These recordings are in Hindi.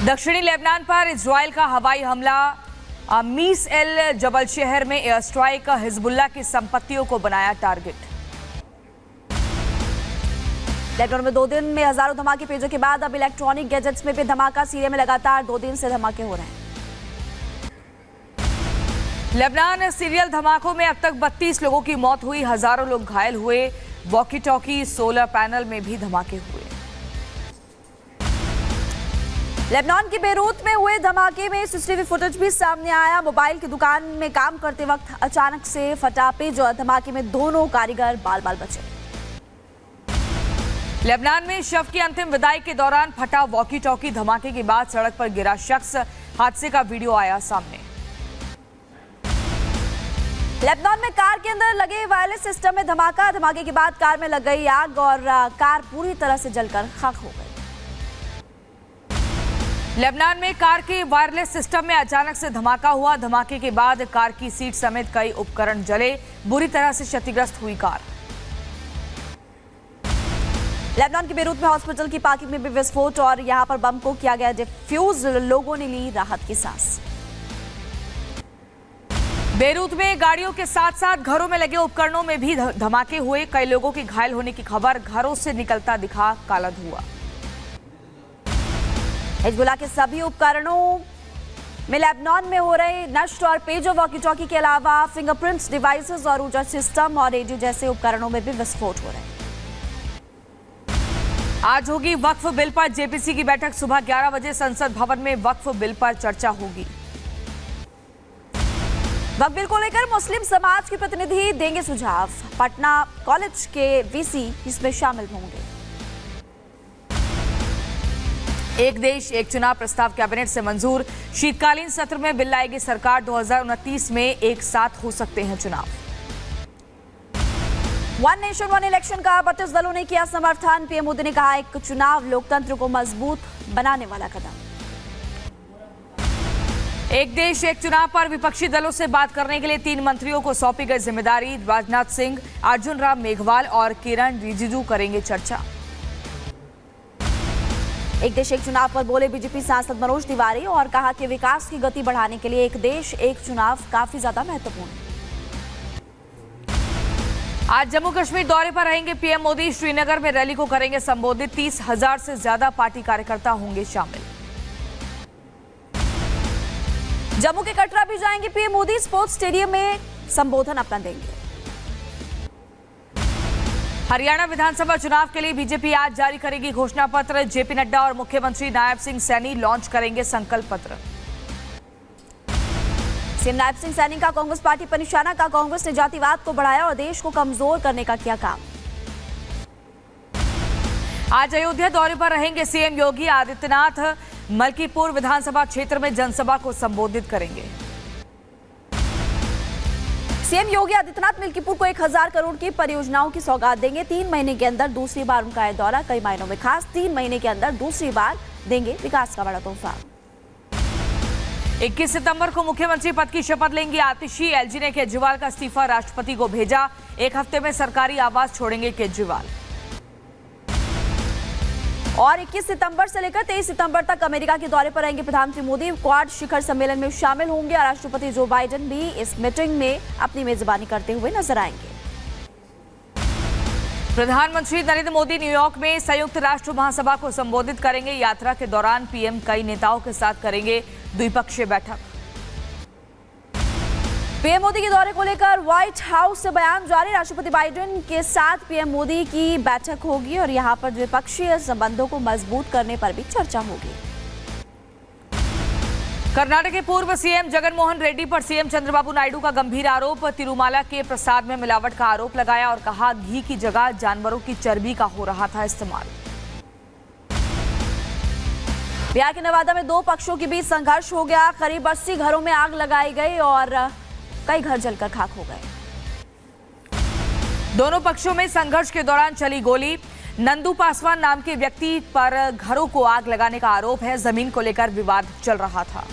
दक्षिणी लेबनान पर इजराइल का हवाई हमला। मीस एल जबल शहर में एयर स्ट्राइक। हिजबुल्ला की संपत्तियों को बनाया टारगेट। लेबनान में 2 दिन में हजारों धमाके पेजों के बाद अब इलेक्ट्रॉनिक गैजेट्स में भी धमाका। सीरिया में लगातार 2 दिन से धमाके हो रहे हैं। लेबनान सीरियल धमाकों में अब तक 32 लोगों की मौत हुई, हजारों लोग घायल हुए। वॉकी टॉकी, सोलर पैनल में भी धमाके हुए। लेबनान के बेरूत में हुए धमाके में सीसीटीवी फुटेज भी सामने आया। मोबाइल की दुकान में काम करते वक्त अचानक से फटा पेज और धमाके में दोनों कारीगर बाल बाल बचे। लेबनान में शव की अंतिम विदाई के दौरान फटा वॉकी टॉकी। धमाके के बाद सड़क पर गिरा शख्स। हादसे का वीडियो आया सामने। लेबनान में कार के अंदर लगे वायरलेस सिस्टम में धमाका। धमाके के बाद कार में लग गई आग और कार पूरी तरह से जलकर खाक हो गई। लेबनान में कार के वायरलेस सिस्टम में अचानक से धमाका हुआ। धमाके के बाद कार की सीट समेत कई उपकरण जले। बुरी तरह से क्षतिग्रस्त हुई कार। लेबनान के बेरूत में हॉस्पिटल की पार्किंग में भी विस्फोट और यहां पर बम को किया गया डिफ्यूज। लोगों ने ली राहत की सांस। बेरूत में गाड़ियों के साथ साथ घरों में लगे उपकरणों में भी धमाके हुए। कई लोगों के घायल होने की खबर। घरों से निकलता दिखा काला धुआं। हिजबुल्ला के सभी उपकरणों में लेबनान में हो रहे नष्ट और पेजो वॉकी टॉकी के अलावा फिंगरप्रिंट्स डिवाइसेस और ऊर्जा सिस्टम और रेडियो जैसे उपकरणों में भी विस्फोट हो रहे हैं। आज होगी वक्फ बिल पर जेपीसी की बैठक। सुबह 11 बजे संसद भवन में वक्फ बिल पर चर्चा होगी। वक्फ बिल को लेकर मुस्लिम समाज के प्रतिनिधि देंगे सुझाव। पटना कॉलेज के वीसी इसमें शामिल होंगे। एक देश एक चुनाव प्रस्ताव कैबिनेट से मंजूर। शीतकालीन सत्र में बिल लाएगी सरकार। 2029 में एक साथ हो सकते हैं चुनाव। वन नेशन वन इलेक्शन का 32 दलों ने किया समर्थन। पीएम मोदी ने कहा एक चुनाव लोकतंत्र को मजबूत बनाने वाला कदम। एक देश एक चुनाव पर विपक्षी दलों से बात करने के लिए 3 मंत्रियों को सौंपी गई जिम्मेदारी। राजनाथ सिंह, अर्जुन राम मेघवाल और किरण रिजिजू करेंगे चर्चा। एक देश एक चुनाव पर बोले बीजेपी सांसद मनोज तिवारी और कहा कि विकास की गति बढ़ाने के लिए एक देश एक चुनाव काफी ज्यादा महत्वपूर्ण है। आज जम्मू कश्मीर दौरे पर रहेंगे पीएम मोदी। श्रीनगर में रैली को करेंगे संबोधित। 30,000 से ज्यादा पार्टी कार्यकर्ता होंगे शामिल। जम्मू के कटरा भी जाएंगे पीएम मोदी। स्पोर्ट्स स्टेडियम में संबोधन अपना देंगे। हरियाणा विधानसभा चुनाव के लिए बीजेपी आज जारी करेगी घोषणा पत्र। जेपी नड्डा और मुख्यमंत्री नायब सिंह सैनी लॉन्च करेंगे संकल्प पत्र। सीएम नायब सिंह सैनी का कांग्रेस पार्टी पर निशाना। का कांग्रेस ने जातिवाद को बढ़ाया और देश को कमजोर करने का किया काम। आज अयोध्या दौरे पर रहेंगे सीएम योगी आदित्यनाथ। मलकीपुर विधानसभा क्षेत्र में जनसभा को संबोधित करेंगे। सीएम योगी आदित्यनाथ मिल्कीपुर को 1000 करोड़ की परियोजनाओं की सौगात देंगे। 3 महीने के अंदर दूसरी बार उनका यह दौरा। कई मायनों में खास। 3 महीने के अंदर दूसरी बार देंगे विकास का बड़ा तोहफा। 21 सितंबर को मुख्यमंत्री पद की शपथ लेंगी आतिशी। एलजी ने केजरीवाल का इस्तीफा राष्ट्रपति को भेजा। 1 हफ्ते में सरकारी आवास छोड़ेंगे केजरीवाल। और 21 सितंबर से लेकर 23 सितंबर तक अमेरिका के दौरे पर रहेंगे प्रधानमंत्री मोदी। क्वाड शिखर सम्मेलन में शामिल होंगे और राष्ट्रपति जो बाइडेन भी इस मीटिंग में अपनी मेजबानी करते हुए नजर आएंगे। प्रधानमंत्री नरेंद्र मोदी न्यूयॉर्क में संयुक्त राष्ट्र महासभा को संबोधित करेंगे। यात्रा के दौरान पीएम कई नेताओं के साथ करेंगे द्विपक्षीय बैठक। पीएम मोदी के दौरे को लेकर व्हाइट हाउस से बयान जारी। राष्ट्रपति बाइडेन के साथ पीएम मोदी की बैठक होगी और यहां पर द्विपक्षीय संबंधों को मजबूत करने पर भी चर्चा होगी। कर्नाटक के पूर्व सीएम जगन मोहन रेड्डी पर सीएम चंद्रबाबू नायडू का गंभीर आरोप। तिरुमाला के प्रसाद में मिलावट का आरोप लगाया और कहा घी की जगह जानवरों की चर्बी का हो रहा था इस्तेमाल। बिहार के नवादा में 2 पक्षों के बीच संघर्ष हो गया। करीब 80 घरों में आग लगाई गई और कई घर जलकर खाक हो गए। दोनों पक्षों में संघर्ष के दौरान चली गोली। नंदू पासवान नाम के व्यक्ति पर घरों को आग लगाने का आरोप है। जमीन को लेकर विवाद चल रहा था।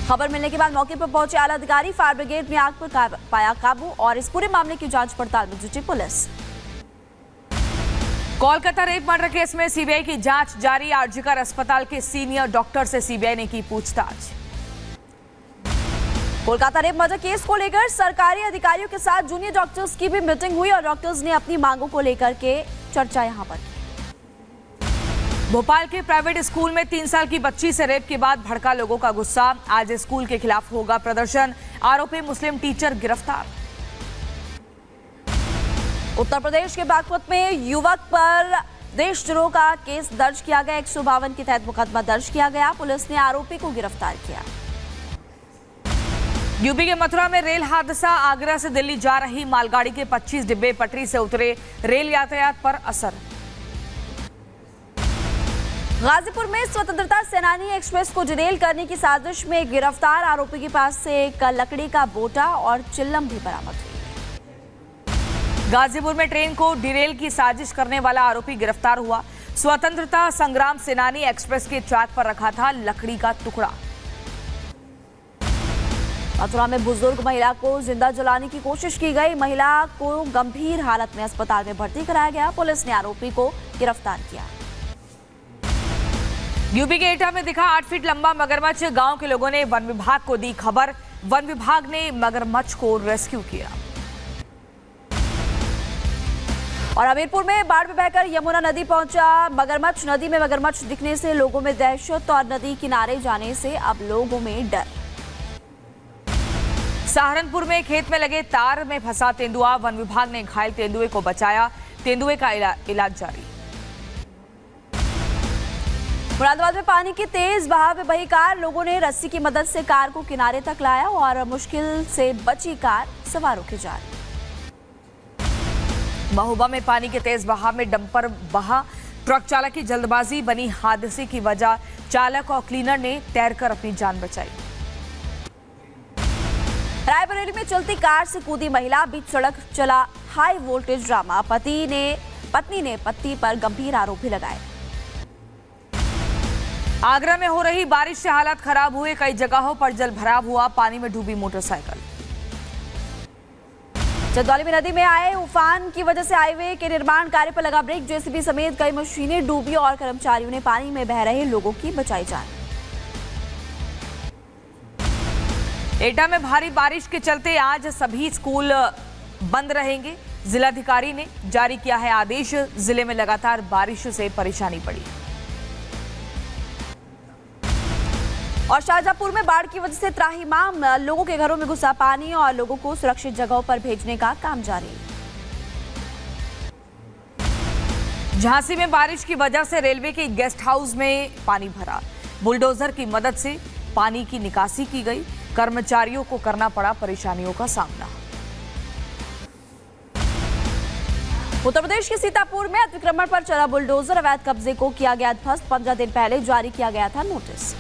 खबर मिलने के बाद मौके पर पहुंचे आला अधिकारी। फायर ब्रिगेड ने आग पर पाया काबू और इस पूरे मामले की जांच पड़ताल में जुटी police. Kolkata rape murder case में सीबीआई की जांच जारी। आरजीकर अस्पताल के सीनियर डॉक्टर से सीबीआई ने की पूछताछ। कोलकाता रेप मर्डर केस को लेकर सरकारी अधिकारियों के साथ जूनियर डॉक्टर्स की भी मीटिंग हुई और डॉक्टर्स ने अपनी मांगों को लेकर के चर्चा यहां पर की। भोपाल के प्राइवेट स्कूल में 3 साल की बच्ची से रेप के बाद भड़का लोगों का गुस्सा। आज स्कूल के खिलाफ होगा प्रदर्शन। आरोपी मुस्लिम टीचर गिरफ्तार। उत्तर प्रदेश के बागपत में युवक पर देशद्रोह का केस दर्ज किया गया। 152 के तहत मुकदमा दर्ज किया गया। पुलिस ने आरोपी को गिरफ्तार किया। यूपी के मथुरा में रेल हादसा। आगरा से दिल्ली जा रही मालगाड़ी के 25 डिब्बे पटरी से उतरे। रेल यातायात पर असर। गाजीपुर में स्वतंत्रता सेनानी एक्सप्रेस को डिरेल करने की साजिश में गिरफ्तार आरोपी के पास से एक लकड़ी का बोटा और चिल्लम भी बरामद हुई। गाजीपुर में ट्रेन को डिरेल की साजिश करने वाला आरोपी गिरफ्तार हुआ। स्वतंत्रता संग्राम सेनानी एक्सप्रेस के ट्रैक पर रखा था लकड़ी का टुकड़ा। मथुरा में बुजुर्ग महिला को जिंदा जलाने की कोशिश की गई। महिला को गंभीर हालत में अस्पताल में भर्ती कराया गया। पुलिस ने आरोपी को गिरफ्तार किया। यूपी के एटा में दिखा 8 फीट लंबा मगरमच्छ। गांव के लोगों ने वन विभाग को दी खबर। वन विभाग ने मगरमच्छ को रेस्क्यू किया। और हमीरपुर में बाढ़ में बहकर यमुना नदी पहुंचा मगरमच्छ। नदी में मगरमच्छ दिखने से लोगों में दहशत और नदी किनारे जाने से अब लोगों में डर। सहारनपुर में खेत में लगे तार में फंसा तेंदुआ। वन विभाग ने घायल तेंदुए को बचाया। तेंदुए का इलाज जारी। मुरादाबाद में पानी के तेज बहाव में बही कार। लोगों ने रस्सी की मदद से कार को किनारे तक लाया और मुश्किल से बची कार सवारों की जान। महोबा में पानी के तेज बहाव में डंपर बहा। ट्रक चालक की जल्दबाजी बनी हादसे की वजह। चालक और क्लीनर ने तैरकर अपनी जान बचाई। रायबरेली में चलती कार से कूदी महिला। बीच सड़क चला हाई वोल्टेज ड्रामा। पत्नी ने पति पर गंभीर आरोप भी लगाए। आगरा में हो रही बारिश से हालात खराब हुए। कई जगहों पर जल भराव हुआ। पानी में डूबी मोटरसाइकिल। चंदौली में नदी में आए उफान की वजह से हाईवे के निर्माण कार्य पर लगा ब्रेक। जेसीबी समेत कई मशीनें डूबी और कर्मचारियों ने पानी में बह रहे लोगों की बचाई जान। एटा में भारी बारिश के चलते आज सभी स्कूल बंद रहेंगे। जिलाधिकारी ने जारी किया है आदेश। जिले में लगातार बारिश से परेशानी पड़ी। और शाहजहांपुर में बाढ़ की वजह से त्राहिमाम। लोगों के घरों में घुसा पानी और लोगों को सुरक्षित जगहों पर भेजने का काम जारी। झांसी में बारिश की वजह से रेलवे के गेस्ट हाउस में पानी भरा। बुलडोजर की मदद से पानी की निकासी की गई। कर्मचारियों को करना पड़ा परेशानियों का सामना। उत्तर प्रदेश के सीतापुर में अतिक्रमण पर चला बुलडोजर। अवैध कब्जे को किया गया ध्वस्त। 15 दिन पहले जारी किया गया था नोटिस।